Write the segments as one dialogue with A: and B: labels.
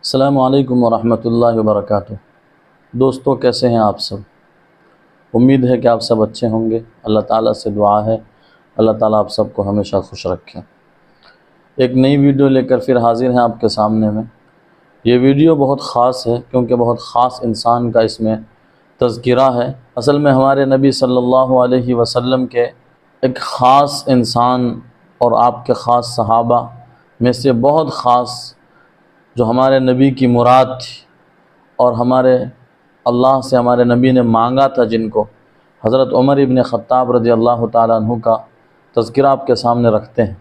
A: السلام علیکم ورحمۃ اللہ وبرکاتہ۔ دوستو، کیسے ہیں آپ سب؟ امید ہے کہ آپ سب اچھے ہوں گے۔ اللہ تعالیٰ سے دعا ہے اللہ تعالیٰ آپ سب کو ہمیشہ خوش رکھیں۔ ایک نئی ویڈیو لے کر پھر حاضر ہیں آپ کے سامنے میں۔ یہ ویڈیو بہت خاص ہے کیونکہ بہت خاص انسان کا اس میں تذکرہ ہے۔ اصل میں ہمارے نبی صلی اللہ علیہ وسلم کے ایک خاص انسان اور آپ کے خاص صحابہ میں سے بہت خاص جو ہمارے نبی کی مراد تھی اور ہمارے اللہ سے ہمارے نبی نے مانگا تھا، جن کو حضرت عمر ابن خطاب رضی اللہ تعالیٰ عنہ کا تذکرہ آپ کے سامنے رکھتے ہیں۔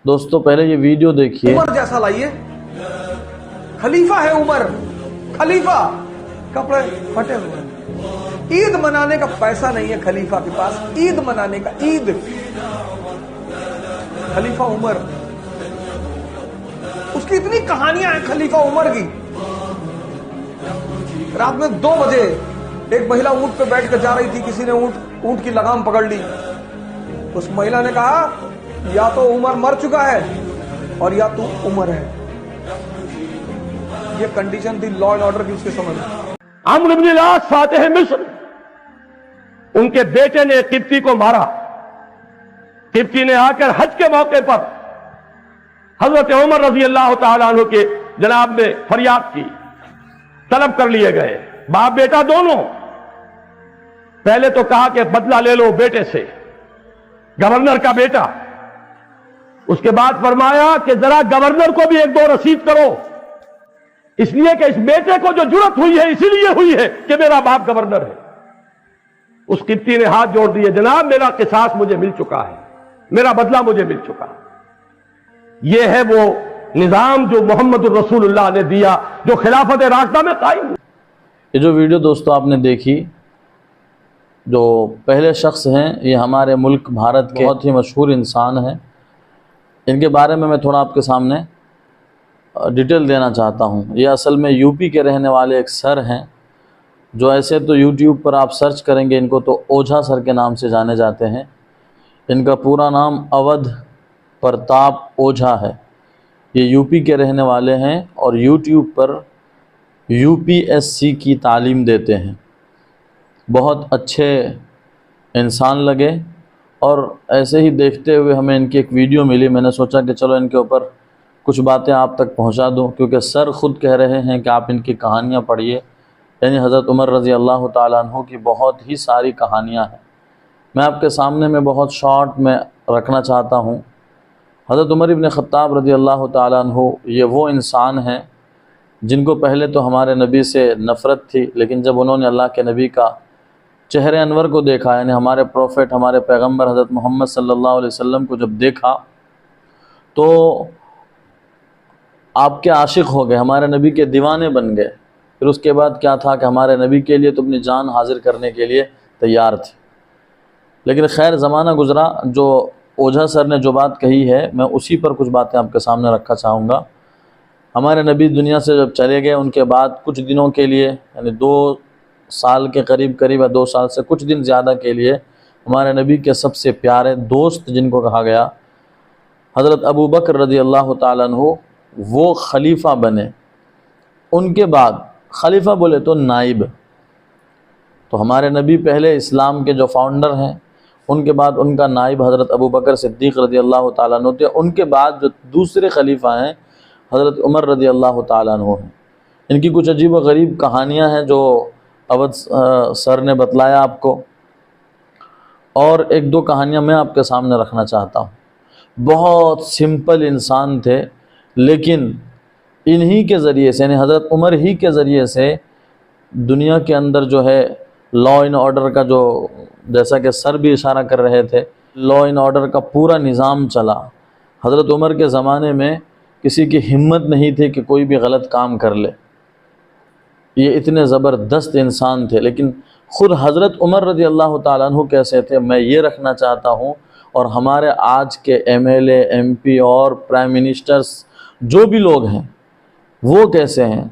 A: دوستو، پہلے یہ ویڈیو دیکھیے۔
B: عمر جیسا لائیے، خلیفہ ہے عمر، خلیفہ، کپڑے پھٹے ہوئے، عید منانے کا پیسہ نہیں ہے خلیفہ کے پاس، عید منانے کا، عید، خلیفہ عمر، اس کی اتنی کہانیاں ہیں خلیفہ عمر کی۔ رات میں 2 بجے ایک مہیلا اونٹ پہ بیٹھ کر جا رہی تھی، کسی نے اونٹ کی لگام پکڑ لی۔ اس مہیلا نے کہا یا تو عمر مر چکا ہے اور یا تو عمر ہے۔ یہ کنڈیشن تھی لا اینڈ آرڈر کی اس کے سمجھ میں۔
C: عمرو بن العاص فاتح مصر، ان کے بیٹے نے قبطی کو مارا۔ قبطی نے آ کر حج کے موقع پر حضرت عمر رضی اللہ تعالیٰ عنہ کے جناب میں فریاد کی، طلب کر لیے گئے، باپ بیٹا دونوں۔ پہلے تو کہا کہ بدلہ لے لو بیٹے سے، گورنر کا بیٹا۔ اس کے بعد فرمایا کہ ذرا گورنر کو بھی 1-2 رسید کرو، اس لیے کہ اس بیٹے کو جو جرت ہوئی ہے اسی لیے ہوئی ہے کہ میرا باپ گورنر ہے۔ اس قبطی نے ہاتھ جوڑ دیے، جناب میرا قصاص مجھے مل چکا ہے، میرا بدلہ مجھے مل چکا ہے۔ یہ ہے وہ نظام جو محمد الرسول اللہ نے دیا، جو خلافت راشدہ میں قائم ہوا۔
A: یہ جو ویڈیو دوستو آپ نے دیکھی، جو پہلے شخص ہیں، یہ ہمارے ملک بھارت کے بہت ہی مشہور انسان ہیں۔ ان کے بارے میں تھوڑا آپ کے سامنے ڈیٹیل دینا چاہتا ہوں۔ یہ اصل میں یو پی کے رہنے والے ایک سر ہیں، جو ایسے تو یوٹیوب پر آپ سرچ کریں گے ان کو تو اوجھا سر کے نام سے جانے جاتے ہیں۔ ان کا پورا نام اودھ پرتاپ اوجھا ہے۔ یہ یو پی کے رہنے والے ہیں اور یوٹیوب پر UPSC کی تعلیم دیتے ہیں۔ بہت اچھے انسان لگے اور ایسے ہی دیکھتے ہوئے ہمیں ان کی ایک ویڈیو ملی۔ میں نے سوچا کہ چلو ان کے اوپر کچھ باتیں آپ تک پہنچا دوں، کیونکہ سر خود کہہ رہے ہیں کہ آپ ان کی کہانیاں پڑھیے، یعنی حضرت عمر رضی اللہ تعالیٰ عنہ کی بہت ہی ساری کہانیاں ہیں۔ میں آپ کے سامنے میں بہت شارٹ میں رکھنا چاہتا ہوں۔ حضرت عمر ابن خطاب رضی اللہ تعالیٰ عنہ یہ وہ انسان ہیں جن کو پہلے تو ہمارے نبی سے نفرت تھی، لیکن جب انہوں نے اللہ کے نبی کا چہرے انور کو دیکھا، یعنی ہمارے پروفٹ، ہمارے پیغمبر حضرت محمد صلی اللہ علیہ وسلم کو جب دیکھا تو آپ کے عاشق ہو گئے، ہمارے نبی کے دیوانے بن گئے۔ پھر اس کے بعد کیا تھا کہ ہمارے نبی کے لیے تو اپنی جان حاضر کرنے کے لیے تیار تھے۔ لیکن خیر زمانہ گزرا، جو اوجھا سر نے جو بات کہی ہے میں اسی پر کچھ باتیں آپ کے سامنے رکھنا چاہوں گا۔ ہمارے نبی دنیا سے جب چلے گئے، ان کے بعد کچھ دنوں کے لیے، یعنی 2 سال کے قریب یا 2 سال سے کچھ دن زیادہ کے لیے، ہمارے نبی کے سب سے پیارے دوست جن کو کہا گیا حضرت ابو بکر رضی اللہ تعالیٰ عنہ، وہ خلیفہ بنے۔ ان کے بعد خلیفہ بولے تو نائب، تو ہمارے نبی پہلے اسلام کے جو فاؤنڈر ہیں، ان کے بعد ان کا نائب حضرت ابو بکر صدیق رضی اللہ تعالیٰ عنہ تھے۔ ان کے بعد جو دوسرے خلیفہ ہیں حضرت عمر رضی اللہ تعالیٰ عنہ ہیں۔ ان کی کچھ عجیب و غریب کہانیاں ہیں جو اودھ سر نے بتلایا آپ کو، اور 1-2 کہانیاں میں آپ کے سامنے رکھنا چاہتا ہوں۔ بہت سمپل انسان تھے، لیکن انہی کے ذریعے سے، یعنی حضرت عمر ہی کے ذریعے سے دنیا کے اندر جو ہے لا اینڈ آرڈر کا، جو جیسا کہ سر بھی اشارہ کر رہے تھے، لا اینڈ آرڈر کا پورا نظام چلا۔ حضرت عمر کے زمانے میں کسی کی ہمت نہیں تھی کہ کوئی بھی غلط کام کر لے، یہ اتنے زبردست انسان تھے۔ لیکن خود حضرت عمر رضی اللہ تعالیٰ عنہ کیسے تھے، میں یہ رکھنا چاہتا ہوں، اور ہمارے آج کے MLA MP اور پرائم منسٹرز جو بھی لوگ ہیں وہ کیسے ہیں،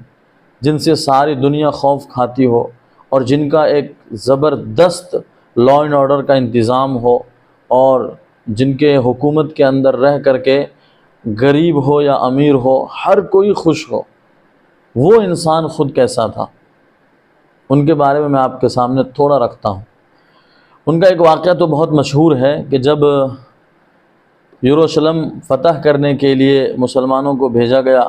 A: جن سے ساری دنیا خوف کھاتی ہو اور جن کا ایک زبردست لا اینڈ آرڈر کا انتظام ہو، اور جن کے حکومت کے اندر رہ کر کے غریب ہو یا امیر ہو ہر کوئی خوش ہو۔ وہ انسان خود کیسا تھا، ان کے بارے میں آپ کے سامنے تھوڑا رکھتا ہوں۔ ان کا ایک واقعہ تو بہت مشہور ہے کہ جب یروشلم فتح کرنے کے لیے مسلمانوں کو بھیجا گیا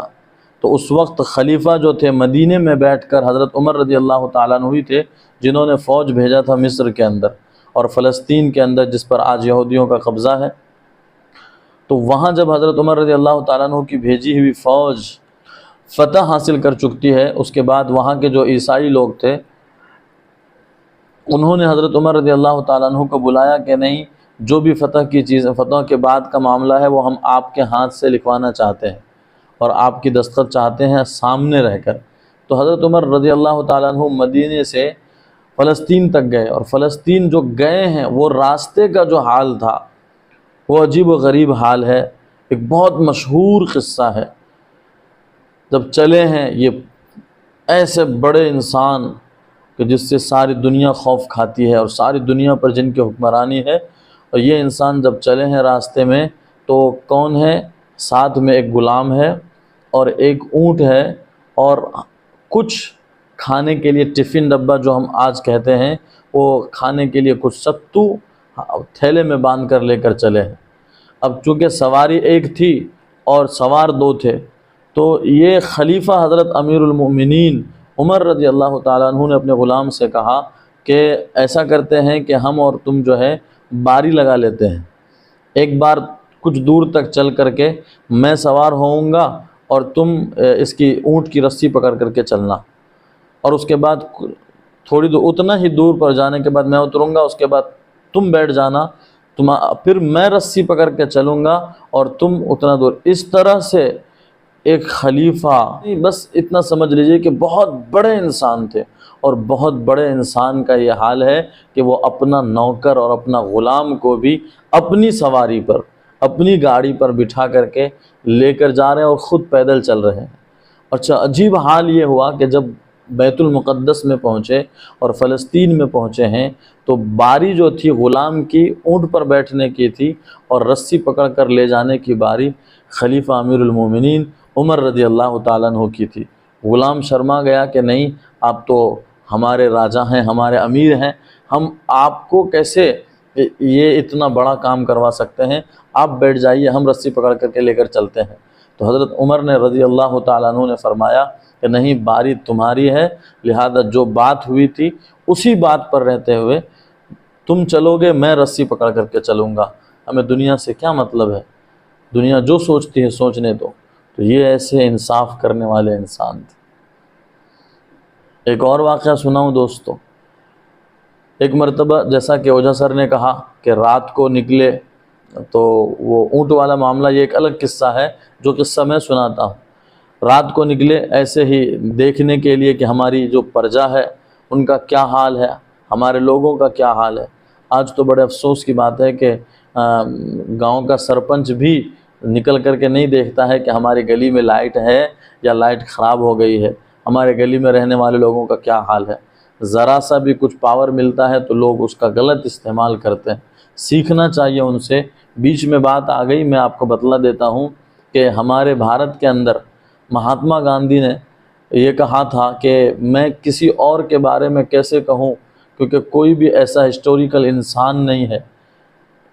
A: تو اس وقت خلیفہ جو تھے مدینے میں بیٹھ کر حضرت عمر رضی اللہ تعالیٰ عنہ ہی تھے، جنہوں نے فوج بھیجا تھا مصر کے اندر اور فلسطین کے اندر جس پر آج یہودیوں کا قبضہ ہے۔ تو وہاں جب حضرت عمر رضی اللہ تعالیٰ عنہ کی بھیجی ہوئی فوج فتح حاصل کر چکتی ہے، اس کے بعد وہاں کے جو عیسائی لوگ تھے انہوں نے حضرت عمر رضی اللہ تعالیٰ عنہ کو بلایا کہ نہیں، جو بھی فتح کی چیزیں، فتح کے بعد کا معاملہ ہے وہ ہم آپ کے ہاتھ سے لکھوانا چاہتے ہیں اور آپ کی دستخط چاہتے ہیں سامنے رہ کر۔ تو حضرت عمر رضی اللہ تعالیٰ عنہ مدینے سے فلسطین تک گئے، اور فلسطین جو گئے ہیں وہ راستے کا جو حال تھا وہ عجیب و غریب حال ہے۔ ایک بہت مشہور قصہ ہے، جب چلے ہیں یہ ایسے بڑے انسان کہ جس سے ساری دنیا خوف کھاتی ہے اور ساری دنیا پر جن کی حکمرانی ہے، اور یہ انسان جب چلے ہیں راستے میں تو کون ہے؟ ساتھ میں ایک غلام ہے اور ایک اونٹ ہے اور کچھ کھانے کے لیے ٹفن ڈبہ جو ہم آج کہتے ہیں، وہ کھانے کے لیے کچھ ستو تھیلے میں باندھ کر لے کر چلے ہیں۔ اب چونکہ سواری ایک تھی اور سوار دو تھے، تو یہ خلیفہ حضرت امیر المؤمنین عمر رضی اللہ تعالیٰ عنہ نے اپنے غلام سے کہا کہ ایسا کرتے ہیں کہ ہم اور تم جو ہے باری لگا لیتے ہیں، ایک بار کچھ دور تک چل کر کے میں سوار ہوؤں گا اور تم اس کی اونٹ کی رسی پکڑ کر کے چلنا، اور اس کے بعد تھوڑی دور، اتنا ہی دور پر جانے کے بعد میں اتروں گا، اس کے بعد تم بیٹھ جانا، پھر میں رسی پکڑ کے چلوں گا اور تم اتنا دور۔ اس طرح سے ایک خلیفہ، بس اتنا سمجھ لیجئے کہ بہت بڑے انسان تھے، اور بہت بڑے انسان کا یہ حال ہے کہ وہ اپنا نوکر اور اپنا غلام کو بھی اپنی سواری پر، اپنی گاڑی پر بٹھا کر کے لے کر جا رہے ہیں اور خود پیدل چل رہے ہیں۔ اچھا، عجیب حال یہ ہوا کہ جب بیت المقدس میں پہنچے اور فلسطین میں پہنچے ہیں تو باری جو تھی غلام کی اونٹ پر بیٹھنے کی تھی اور رسی پکڑ کر لے جانے کی باری خلیفہ امیر المومنین عمر رضی اللہ تعالیٰ عنہ کی تھی۔ غلام شرما گیا کہ نہیں، آپ تو ہمارے راجا ہیں، ہمارے امیر ہیں، ہم آپ کو کیسے یہ اتنا بڑا کام کروا سکتے ہیں، آپ بیٹھ جائیے، ہم رسی پکڑ کر کے لے کر چلتے ہیں۔ تو حضرت عمر نے رضی اللہ تعالیٰ عنہ نے فرمایا کہ نہیں، باری تمہاری ہے، لہذا جو بات ہوئی تھی اسی بات پر رہتے ہوئے تم چلو گے، میں رسی پکڑ کر کے چلوں گا، ہمیں دنیا سے کیا مطلب ہے، دنیا جو سوچتی ہے سوچنے دو۔ تو یہ ایسے انصاف کرنے والے انسان تھے۔ ایک اور واقعہ سناؤں دوستو، ایک مرتبہ جیسا کہ اوجھا سر نے کہا کہ رات کو نکلے، تو وہ اونٹ والا معاملہ یہ ایک الگ قصہ ہے، جو قصہ میں سناتا ہوں۔ رات کو نکلے ایسے ہی دیکھنے کے لیے کہ ہماری جو پرجا ہے ان کا کیا حال ہے، ہمارے لوگوں کا کیا حال ہے۔ آج تو بڑے افسوس کی بات ہے کہ گاؤں کا سرپنچ بھی نکل کر کے نہیں دیکھتا ہے کہ ہماری گلی میں لائٹ ہے یا لائٹ خراب ہو گئی ہے، ہمارے گلی میں رہنے والے لوگوں کا کیا حال ہے۔ ذرا سا بھی کچھ پاور ملتا ہے تو لوگ اس کا غلط استعمال کرتے ہیں۔ سیکھنا چاہیے ان سے۔ بیچ میں بات آ گئی، میں آپ کو بتلا دیتا ہوں کہ ہمارے بھارت کے اندر مہاتما گاندھی نے یہ کہا تھا کہ میں کسی اور کے بارے میں کیسے کہوں، کیونکہ کوئی بھی ایسا ہسٹوریکل انسان نہیں ہے،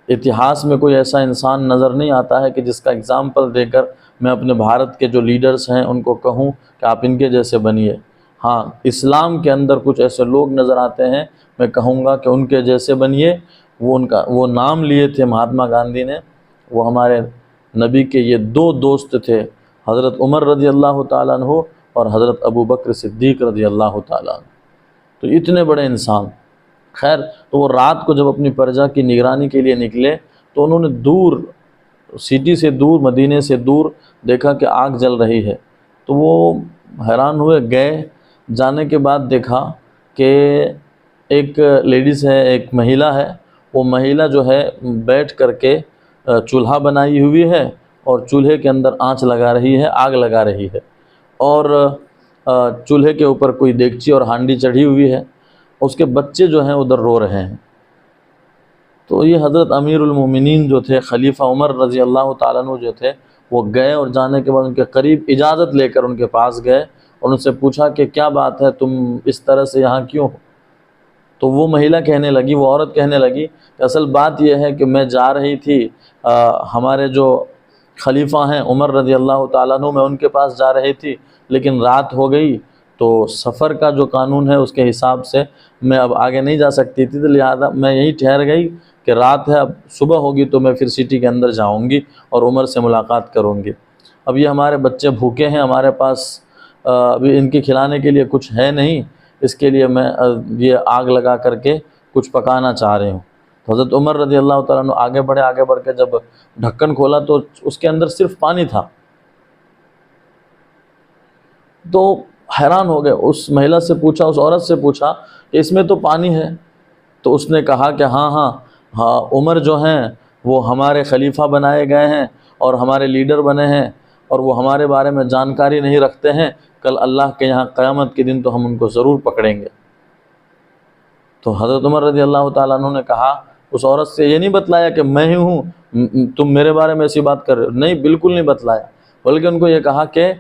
A: اتہاس میں کوئی ایسا انسان نظر نہیں آتا ہے کہ جس کا اگزامپل دے کر میں اپنے بھارت کے جو لیڈرز ہیں ان کو کہوں کہ آپ ان کے جیسے بنیے۔ ہاں، اسلام کے اندر کچھ ایسے لوگ نظر آتے ہیں، میں کہوں گا کہ ان کے جیسے بنیے۔ وہ نام لیے تھے مہاتما گاندھی نے، وہ ہمارے نبی کے یہ دو دوست تھے، حضرت عمر رضی اللہ تعالیٰ عنہ اور حضرت ابو بکر صدیق رضی اللہ تعالیٰ عنہ۔ تو اتنے بڑے انسان۔ خیر، تو وہ رات کو جب اپنی پرجا کی نگرانی کے لیے نکلے تو انہوں نے دور، سٹی سے دور، مدینے سے دور دیکھا کہ آگ جل رہی ہے، تو وہ حیران ہوئے۔ گئے، جانے کے بعد دیکھا کہ ایک لیڈیز ہے، ایک مہیلا ہے، وہ مہیلا جو ہے بیٹھ کر کے چولہا بنائی ہوئی ہے اور چولہے کے اندر آنچ لگا رہی ہے، آگ لگا رہی ہے، اور چولہے کے اوپر کوئی دیگچی اور ہانڈی چڑھی ہوئی ہے، اس کے بچے جو ہیں ادھر رو رہے ہیں۔ تو یہ حضرت امیر المومنین جو تھے، خلیفہ عمر رضی اللہ تعالیٰ عنہ جو تھے، وہ گئے اور جانے کے بعد ان کے قریب اجازت لے کر ان کے پاس گئے اور ان سے پوچھا کہ کیا بات ہے، تم اس طرح سے یہاں کیوں ہو؟ تو وہ مہیلا کہنے لگی، وہ عورت کہنے لگی کہ اصل بات یہ ہے کہ میں جا رہی تھی، ہمارے جو خلیفہ ہیں عمر رضی اللہ تعالیٰ عنہ، میں ان کے پاس جا رہی تھی، لیکن رات ہو گئی تو سفر کا جو قانون ہے اس کے حساب سے میں اب آگے نہیں جا سکتی تھی، تو لہذا میں یہی ٹھہر گئی کہ رات ہے، اب صبح ہوگی تو میں پھر سٹی کے اندر جاؤں گی اور عمر سے ملاقات کروں گی۔ اب یہ ہمارے بچے بھوکے ہیں، ہمارے پاس ابھی ان کے کھلانے کے لیے کچھ ہے نہیں، اس کے لیے میں یہ آگ لگا کر کے کچھ پکانا چاہ رہی ہوں۔ حضرت عمر رضی اللہ تعالیٰ عنہ آگے بڑھ کے جب ڈھکن کھولا تو اس کے اندر صرف پانی تھا۔ تو حیران ہو گئے، اس مہیلا سے پوچھا، اس عورت سے پوچھا کہ اس میں تو پانی ہے؟ تو اس نے کہا کہ ہاں عمر جو ہیں وہ ہمارے خلیفہ بنائے گئے ہیں اور ہمارے لیڈر بنے ہیں، اور وہ ہمارے بارے میں جانکاری نہیں رکھتے ہیں، کل اللہ کے یہاں قیامت کے دن تو ہم ان کو ضرور پکڑیں گے۔ تو حضرت عمر رضی اللہ تعالیٰ عنہ نے کہا، اس عورت سے یہ نہیں بتلایا کہ میں ہی ہوں، تم میرے بارے میں ایسی بات کر رہے ہو، نہیں، بالکل نہیں بتلایا، بلکہ ان کو یہ کہا کہ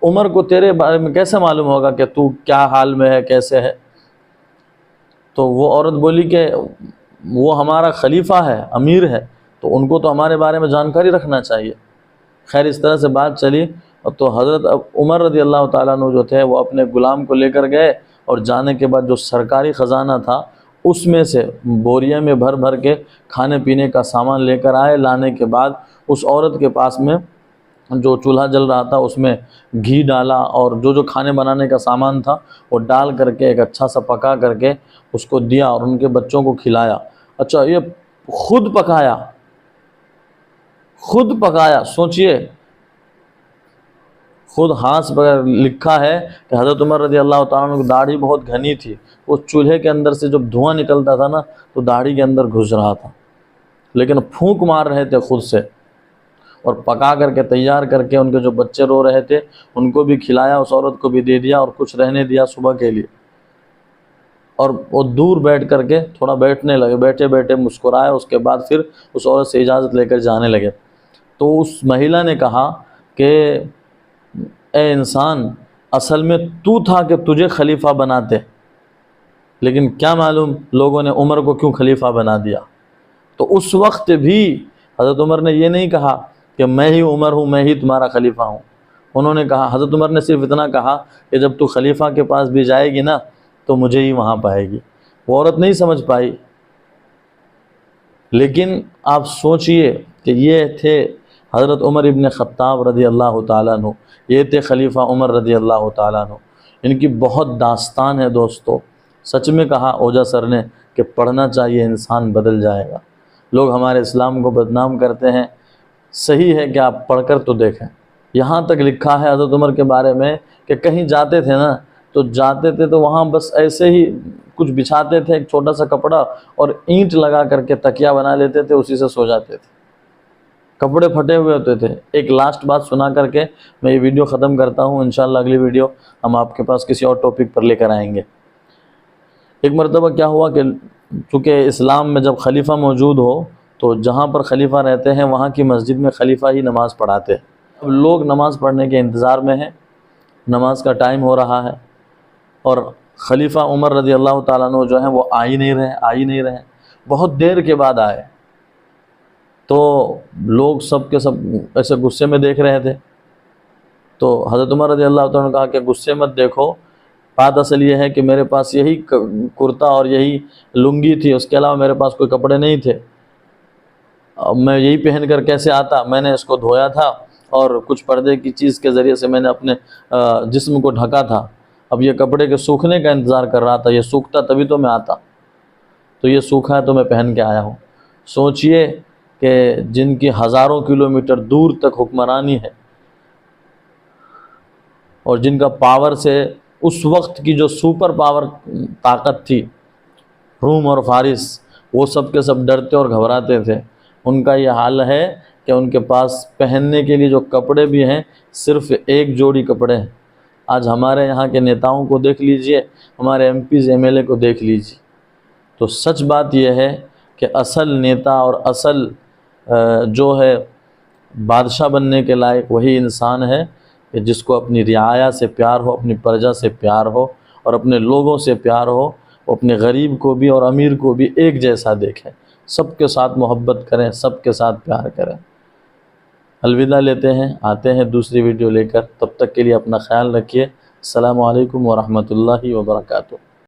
A: عمر کو تیرے بارے میں کیسے معلوم ہوگا کہ تو کیا حال میں ہے، کیسے ہے؟ تو وہ عورت بولی کہ وہ ہمارا خلیفہ ہے، امیر ہے، تو ان کو تو ہمارے بارے میں جانکاری رکھنا چاہیے۔ خیر اس طرح سے بات چلی، تو حضرت عمر رضی اللہ تعالیٰ عنہ جو تھے وہ اپنے غلام کو لے کر گئے، اور جانے کے بعد جو سرکاری خزانہ تھا اس میں سے بوریے میں بھر کے کھانے پینے کا سامان لے کر آئے۔ لانے کے بعد اس عورت کے پاس میں جو چولہا جل رہا تھا اس میں گھی ڈالا، اور جو کھانے بنانے کا سامان تھا وہ ڈال کر کے ایک اچھا سا پکا کر کے اس کو دیا اور ان کے بچوں کو کھلایا۔ اچھا، یہ خود پکایا، سوچئے، خود ہاتھ پر لکھا ہے کہ حضرت عمر رضی اللہ تعالیٰ عنہ کی داڑھی بہت گھنی تھی، اس چولہے کے اندر سے جب دھواں نکلتا تھا نا تو داڑھی کے اندر گھس رہا تھا، لیکن پھونک مار رہے تھے خود سے، اور پکا کر کے تیار کر کے ان کے جو بچے رو رہے تھے ان کو بھی کھلایا، اس عورت کو بھی دے دیا اور کچھ رہنے دیا صبح کے لیے۔ اور وہ دور بیٹھ کر کے تھوڑا بیٹھنے لگے، بیٹھے مسکرائے، اس کے بعد پھر اس عورت سے اجازت لے کر جانے لگے۔ تو اس مہیلا نے کہا کہ اے انسان، اصل میں تو تھا کہ تجھے خلیفہ بناتے، لیکن کیا معلوم لوگوں نے عمر کو کیوں خلیفہ بنا دیا۔ تو اس وقت بھی حضرت عمر نے یہ نہیں کہا کہ میں ہی عمر ہوں، میں ہی تمہارا خلیفہ ہوں۔ انہوں نے کہا، حضرت عمر نے صرف اتنا کہا کہ جب تو خلیفہ کے پاس بھی جائے گی نا تو مجھے ہی وہاں پائے گی۔ وہ عورت نہیں سمجھ پائی، لیکن آپ سوچئے کہ یہ تھے حضرت عمر ابن خطاب رضی اللہ تعالیٰ عنہ، یہ تھے خلیفہ عمر رضی اللہ تعالیٰ عنہ۔ ان کی بہت داستان ہے دوستو، سچ میں کہا اوجھا سر نے کہ پڑھنا چاہیے، انسان بدل جائے گا۔ لوگ ہمارے اسلام کو بدنام کرتے ہیں، صحیح ہے کہ آپ پڑھ کر تو دیکھیں۔ یہاں تک لکھا ہے حضرت عمر کے بارے میں کہ کہیں جاتے تھے نا تو وہاں بس ایسے ہی کچھ بچھاتے تھے، ایک چھوٹا سا کپڑا، اور اینٹ لگا کر کے تکیہ بنا لیتے تھے، اسی سے سو جاتے تھے، کپڑے پھٹے ہوئے ہوتے تھے۔ ایک لاسٹ بات سنا کر کے میں یہ ویڈیو ختم کرتا ہوں، انشاءاللہ اگلی ویڈیو ہم آپ کے پاس کسی اور ٹاپک پر لے کر آئیں گے۔ ایک مرتبہ کیا ہوا کہ چونکہ اسلام میں جب خلیفہ موجود ہو تو جہاں پر خلیفہ رہتے ہیں وہاں کی مسجد میں خلیفہ ہی نماز پڑھاتے ہیں۔ اب لوگ نماز پڑھنے کے انتظار میں ہیں، نماز کا ٹائم ہو رہا ہے، اور خلیفہ عمر رضی اللہ تعالیٰ عنہ جو ہیں وہ آ ہی نہیں رہے، بہت دیر کے بعد آئے۔ تو لوگ سب کے سب ایسے غصے میں دیکھ رہے تھے۔ تو حضرت عمر رضی اللہ تعالیٰ عنہ نے کہا کہ غصے مت دیکھو، بات اصل یہ ہے کہ میرے پاس یہی کرتا اور یہی لنگی تھی، اس کے علاوہ میرے پاس کوئی کپڑے نہیں تھے، میں یہی پہن کر کیسے آتا؟ میں نے اس کو دھویا تھا اور کچھ پردے کی چیز کے ذریعے سے میں نے اپنے جسم کو ڈھکا تھا، اب یہ کپڑے کے سوکھنے کا انتظار کر رہا تھا، یہ سوکھتا تبھی تو میں آتا، تو یہ سوکھا ہے تو میں پہن کے آیا ہوں۔ سوچئے کہ جن کی ہزاروں کلومیٹر دور تک حکمرانی ہے، اور جن کا پاور سے اس وقت کی جو سپر پاور طاقت تھی، روم اور فارس، وہ سب کے سب ڈرتے اور گھبراتے تھے۔ ان کا یہ حال ہے کہ ان کے پاس پہننے کے لیے جو کپڑے بھی ہیں صرف ایک جوڑی کپڑے ہیں۔ آج ہمارے یہاں کے نیتاؤں کو دیکھ لیجئے، ہمارے M Ps M L A کو دیکھ لیجئے، تو سچ بات یہ ہے کہ اصل نیتا اور اصل جو ہے بادشاہ بننے کے لائق وہی انسان ہے کہ جس کو اپنی رعایا سے پیار ہو، اپنی پرجا سے پیار ہو اور اپنے لوگوں سے پیار ہو، وہ اپنے غریب کو بھی اور امیر کو بھی ایک جیسا دیکھیں، سب کے ساتھ محبت کریں، سب کے ساتھ پیار کریں۔ الوداع لیتے ہیں، آتے ہیں دوسری ویڈیو لے کر، تب تک کے لیے اپنا خیال رکھیے۔ السلام علیکم ورحمۃ اللہ وبرکاتہ۔